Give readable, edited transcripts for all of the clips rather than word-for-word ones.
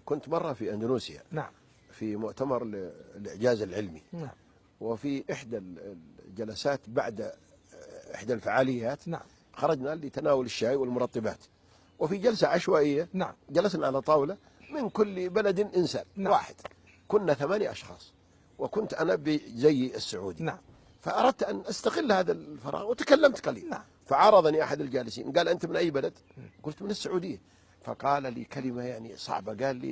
كنت مرة في أندونيسيا. نعم. في مؤتمر الإعجاز العلمي. نعم. وفي إحدى الجلسات بعد إحدى الفعاليات. نعم. خرجنا لتناول الشاي والمرطبات، وفي جلسة عشوائية. نعم. جلسنا على طاولة من كل بلد إنسان. نعم. واحد. كنا 8 أشخاص، وكنت أنا بزي السعودي. نعم. فأردت أن أستغل هذا الفراغ وتكلمت قليل. نعم. فعارضني أحد الجالسين قال: أنت من أي بلد؟ قلت: من السعودية. فقال لي كلمة يعني صعبة، قال لي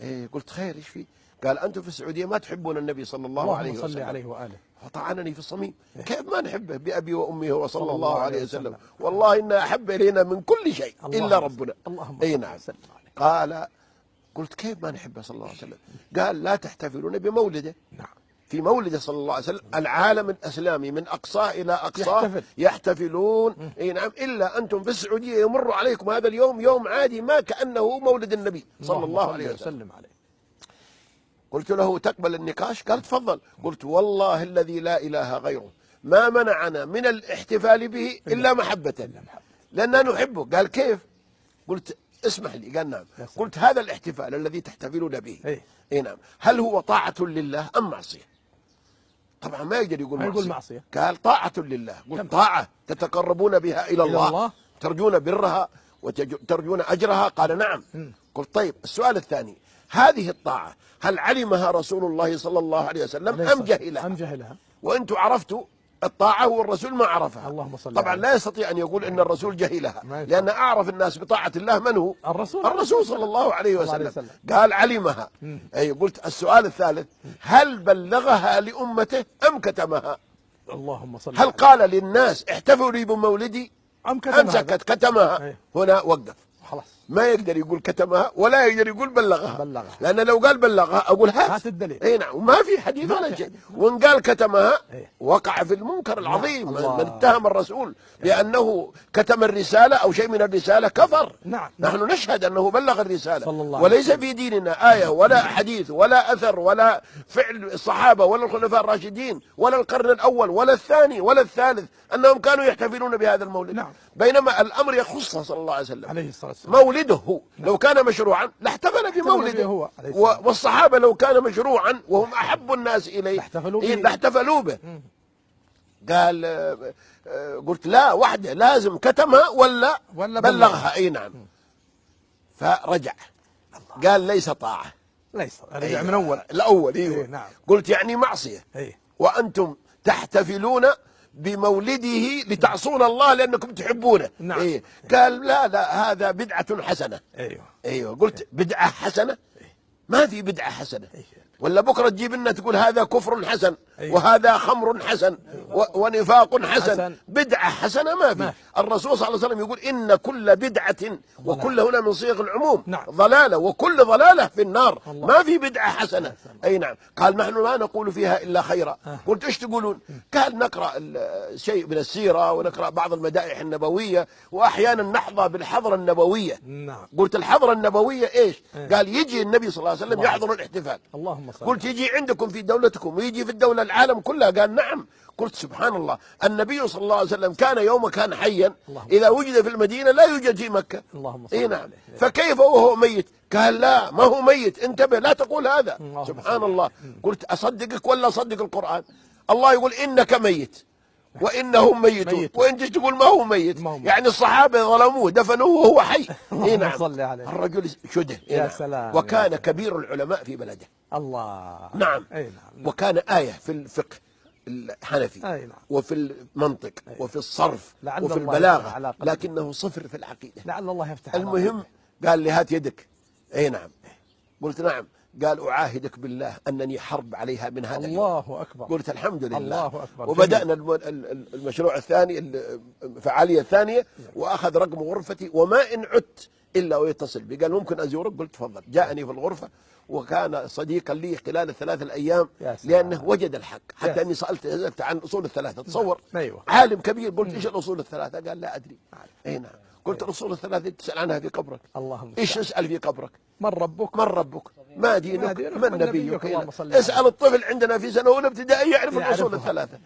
إيه؟ قلت: خير، إيش في؟ قال: أنتم في السعودية ما تحبون النبي صلى الله عليه وسلم. صلى عليه وآله. فطعنني في الصميم. كيف ما نحبه بأبي وأمي هو صلى الله عليه وسلم؟ والله إن أحب إلينا من كل شيء إلا ربنا. أي نعم. قال: قلت: كيف ما نحبه صلى الله عليه وسلم؟ قال: لا تحتفلون بمولده. نعم. في مولده صلى الله عليه وسلم العالم الإسلامي من أقصاه إلى أقصاه يحتفلون. أي نعم. إلا أنتم في السعودية يمر عليكم هذا اليوم يوم عادي ما كأنه مولد النبي صلى الله عليه وسلم. قلت له: تقبل النقاش؟ قال: تفضل. قلت: والله الذي لا إله غيره ما منعنا من الاحتفال به إلا محبة، لأننا نحبه. قال: كيف؟ قلت: اسمح لي. قال: نعم. قلت: هذا الاحتفال الذي تحتفلون به اي نعم، هل هو طاعة لله أم معصية؟ طبعا ما يقدر يقول معصية. قال: طاعة لله. قلت: طاعة تتقربون بها إلى الله، ترجون برها وترجون أجرها؟ قال: نعم. قلت: طيب، السؤال الثاني، هذه الطاعة هل علمها رسول الله صلى الله عليه وسلم أم جهلها؟ وأنتم عرفتوا الطاعة والرسول ما عرفها. اللهم صل. طبعا لا يستطيع أن يقول إن الرسول جهلها، لأن أعرف الناس بطاعة الله من هو؟ الرسول صلى الله عليه وسلم. قال: علمها. أي. قلت: السؤال الثالث، هل بلغها لأمته أم كتمها؟ اللهم صل. هل قال للناس احتفلوا بمولدي أم سكت كتمها؟ هنا وقف. خلاص. ما يقدر يقول كتمها ولا يقدر يقول بلغها. لأن لو قال بلغها أقول هات الدليل. اي نعم، وما في حديث ولا شيء. وإن قال كتمها وقع في المنكر العظيم. من اتهم الرسول بأنه كتم الرسالة أو شيء من الرسالة كفر. نحن نشهد أنه بلغ الرسالة، وليس في ديننا آية ولا حديث ولا أثر ولا فعل الصحابة ولا الخلفاء الراشدين ولا القرن الأول ولا الثاني ولا الثالث أنهم كانوا يحتفلون بهذا المولد. بينما الأمر يخصه صلى الله عليه وسلم. عليه الصلاة والسلام. مولده هو لو كان مشروعا لاحتفل بمولده، والصحابة لو كان مشروعا وهم أحب الناس إليه لاحتفلوا به. قال: قلت: لا، وحده لازم كتمها ولا بلغها. أي نعم. فرجع قال: ليس طاعة. رجع من الأول. نعم. قلت: يعني معصية. وأنتم تحتفلون بمولده لتعصون الله لأنكم تحبونه. نعم. قال: لا، هذا بدعة حسنة. أيوه. قلت: بدعة حسنة؟ ما في بدعة حسنة. ولا بكرة تجيب لنا تقول هذا كفر حسن وهذا خمر حسن ونفاق حسن. بدعة حسنة ما في. الرسول صلى الله عليه وسلم يقول: إن كل بدعة، وكل هنا من صيغ العموم، ضلالة، وكل ضلالة في النار. ما في بدعة حسنة. أي نعم. قال: نحن لا نقول فيها إلا خيرا. قلت: إيش تقولون؟ قال: نقرأ شيء من السيرة ونقرأ بعض المدائح النبوية وأحيانا نحظى بالحضرة النبوية. قلت: الحضرة النبوية إيش؟ قال: يجي النبي صلى الله عليه وسلم يحضر الاحتفال. قلت: يجي عندكم في دولتكم ويجي في الدولة العالم كلها؟ قال: نعم. قلت: سبحان الله، النبي صلى الله عليه وسلم كان يوم كان حيا إذا وجد في المدينة لا يوجد في مكة. اي نعم. فكيف وهو ميت؟ قال: لا، ما هو ميت، انتبه، لا تقول هذا. سبحان الله. قلت: أصدقك ولا أصدق القرآن؟ الله يقول: إنك ميت وإنهم ميتون، وانت تقول ما هو ميت. يعني الصحابة ظلموه دفنوه وهو حي. اي نعم. الرجل شده. يا سلام. وكان كبير العلماء في بلده. الله. نعم. وكان آية في الفقه الحنفي وفي المنطق وفي الصرف وفي البلاغة، لكنه صفر في العقيدة. لعل الله يفتح. المهم قال لي: هات يدك. اي نعم. قلت: نعم. قال: أعاهدك بالله أنني حرب عليها من هذا اليوم. الله أكبر. قلت: الحمد لله. الله أكبر. وبدأنا المشروع الثاني، الفعالية الثانية، وأخذ رقم غرفتي، وما إن عدت إلا ويتصل بي قال: ممكن أزورك؟ قلت: تفضل. جاءني في الغرفة وكان صديقا لي خلال ال3 الأيام، لأنه وجد الحق. حتى أني سألت عن أصول الثلاثة. تصور. عالم كبير. قلت: إيش الأصول الثلاثة؟ قال: لا أدري. أي نعم. قلت: الأصول الثلاثة تسأل عنها في قبرك. إيش اسأل في قبرك؟ من ربك؟ ما دينك؟ من نبيك؟ اسأل الطفل عندنا في سنة أولى ابتدائية يعرف الأصول الثلاثة.